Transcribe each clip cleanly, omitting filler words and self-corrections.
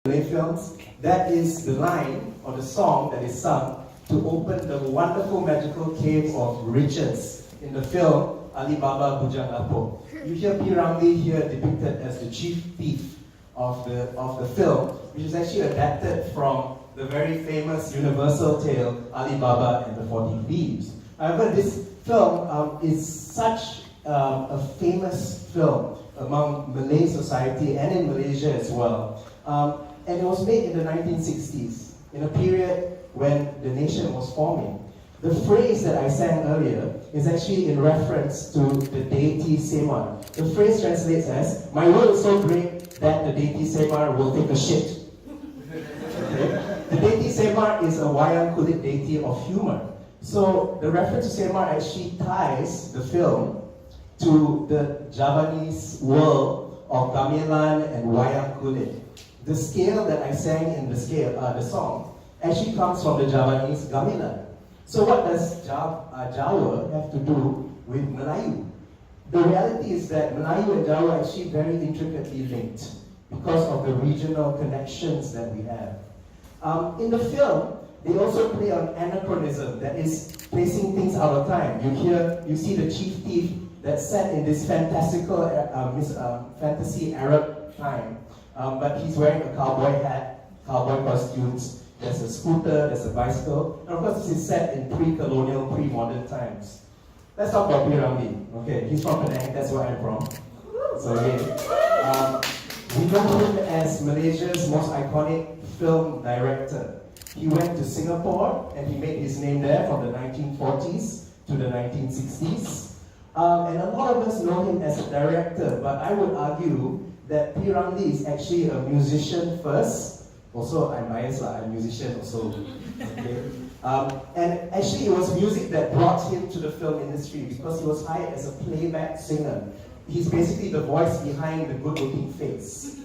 Malay films, that is the line or the song that is sung to open the wonderful magical cave of riches in the film Alibaba Bujang Lapok. You hear P. Ramlee here depicted as the chief thief of the film, which is actually adapted from the very famous universal tale Alibaba and the 40 Thieves. However, this film is such a famous film among Malay society and in Malaysia as well. And it was made in the 1960s, in a period when the nation was forming. The phrase that I sang earlier is actually in reference to the deity Semar. The phrase translates as, "My will is so great that the deity Semar will take a shit." Okay? The deity Semar is a wayang kulit deity of humor. So the reference to Semar actually ties the film to the Javanese world of gamelan and wayang kulit. The scale that I sang in the song actually comes from the Javanese gamelan. So what does Jawa have to do with Melayu? The reality is that Melayu and Jawa are actually very intricately linked because of the regional connections that we have. In the film, they also play on anachronism, that is placing things out of time. You see the chief thief that's set in this fantastical fantasy Arab time, but he's wearing a cowboy hat, cowboy costumes. There's a scooter, there's a bicycle, and of course this is set in pre-colonial, pre-modern times. Let's talk about P. Ramlee. Okay, he's from Penang, that's where I'm from. So again, we know him as Malaysia's most iconic film director. He went to Singapore and he made his name there from the 1940s to the 1960s. And a lot of us know him as a director, but I would argue that P. Ramlee is actually a musician first. Also, I'm biased, I'm a musician also. Okay? And actually, it was music that brought him to the film industry because he was hired as a playback singer. He's basically the voice behind the good-looking face.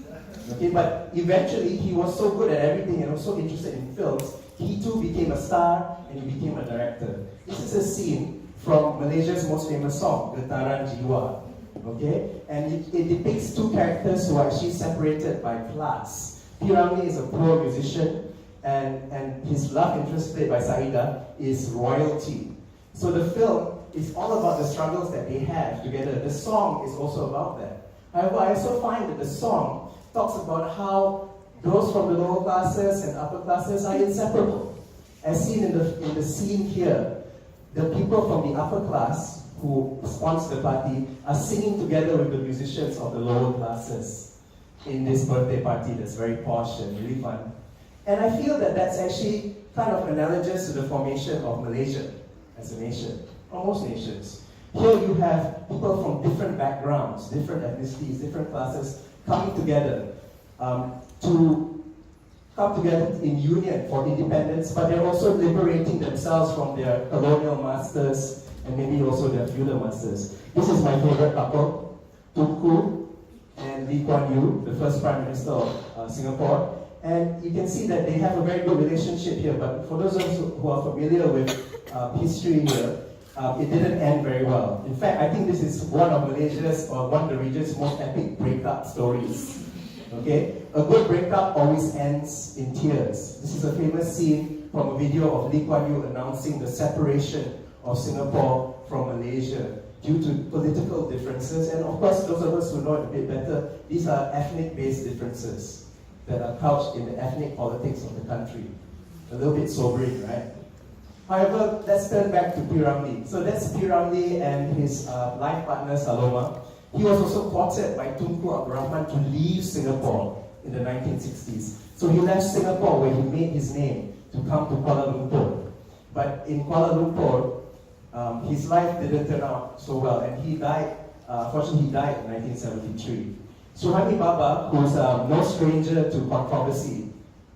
Okay, but eventually, he was so good at everything and was so interested in films, he too became a star and he became a director. This is a scene from Malaysia's most famous song, Getaran Jiwa. Okay, and it depicts two characters who are actually separated by class. P. Ramlee is a poor musician, and his love interest, played by Saida, is royalty. So the film is all about the struggles that they have together. The song is also about that. However, I also find that the song talks about how those from the lower classes and upper classes are inseparable. As seen in the scene here, the people from the upper class who sponsor the party are singing together with the musicians of the lower classes in this birthday party that's very posh and really fun. And I feel that that's actually kind of analogous to the formation of Malaysia as a nation, or most nations. Here you have people from different backgrounds, different ethnicities, different classes coming together in union for independence, but they're also liberating themselves from their colonial masters and maybe also their feudal masters. This is my favorite couple, Tunku and Lee Kuan Yew, the first Prime Minister of Singapore. And you can see that they have a very good relationship here, but for those of us who are familiar with history here, it didn't end very well. In fact, I think this is one of Malaysia's, or one of the region's most epic breakup stories. Okay? A good breakup always ends in tears. This is a famous scene from a video of Lee Kuan Yew announcing the separation of Singapore from Malaysia due to political differences. And of course, those of us who know it a bit better, these are ethnic-based differences that are couched in the ethnic politics of the country. A little bit sobering, right? However, let's turn back to P. Ramlee. So that's P. Ramlee and his life partner, Saloma. He was also courted by Tunku Abdul Rahman to leave Singapore in the 1960s. So he left Singapore where he made his name to come to Kuala Lumpur. But in Kuala Lumpur, his life didn't turn out so well, and he died, fortunately he died in 1973. Suhaimi Baba, who's no stranger to controversy,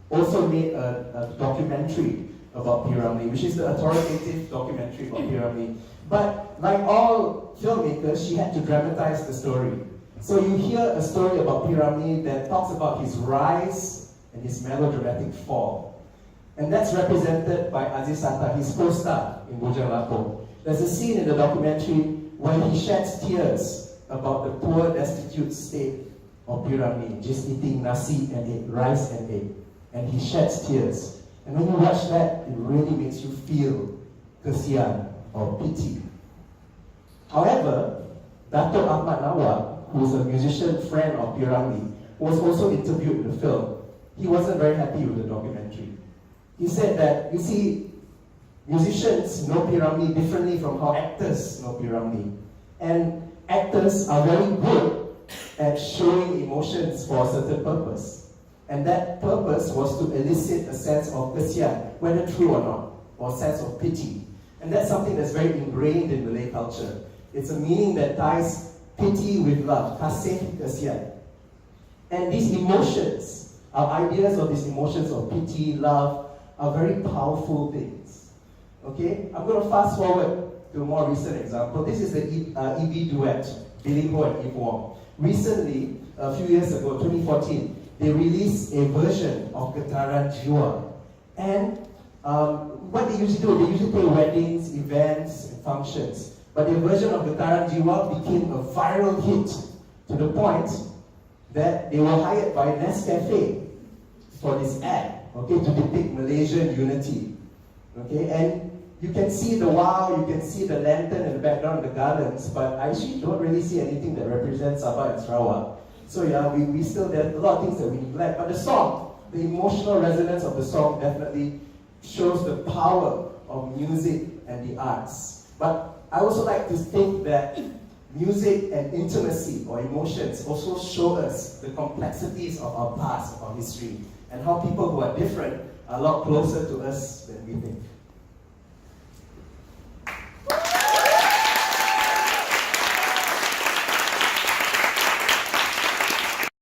also made a documentary about P. Ramlee, which is the authoritative documentary about P. Ramlee. But like all filmmakers, she had to dramatize the story. So you hear a story about P. Ramlee that talks about his rise and his melodramatic fall. And that's represented by Aziz Sata, his co-star in Bujang Lapok. There's a scene in the documentary where he sheds tears about the poor, destitute state of P. Ramlee just eating nasi and egg, rice and egg. And he sheds tears. And when you watch that, it really makes you feel kesian or pity. However, Dato' Ahmad Nawab, who is a musician friend of P. Ramlee, was also interviewed in the film. He wasn't very happy with the documentary. He said that, you see, musicians know P. Ramlee differently from how actors know P. Ramlee. And actors are very good at showing emotions for a certain purpose. And that purpose was to elicit a sense of kesian, whether true or not, or a sense of pity. And that's something that's very ingrained in Malay culture. It's a meaning that ties pity with love, kasih kesian. And these emotions, our ideas of these emotions of pity, love, are very powerful things. Okay? I'm going to fast forward to a more recent example. This is the EB duet, Billy Ho and Eve Wong. Recently, a few years ago, 2014, they released a version of Getaran Jiwa. And what they usually do, they usually play weddings, events, and functions. But their version of Getaran Jiwa became a viral hit to the point that they were hired by Nescafe for this ad, okay, to depict Malaysian unity. Okay, and you can see the wow, you can see the lantern in the background, the gardens, but I actually don't really see anything that represents Sabah and Sarawak. So yeah, we still, there are a lot of things that we neglect. But the song, the emotional resonance of the song definitely shows the power of music and the arts. But I also like to think that music and intimacy or emotions also show us the complexities of our past, of our history, and how people who are different are a lot closer to us than we think.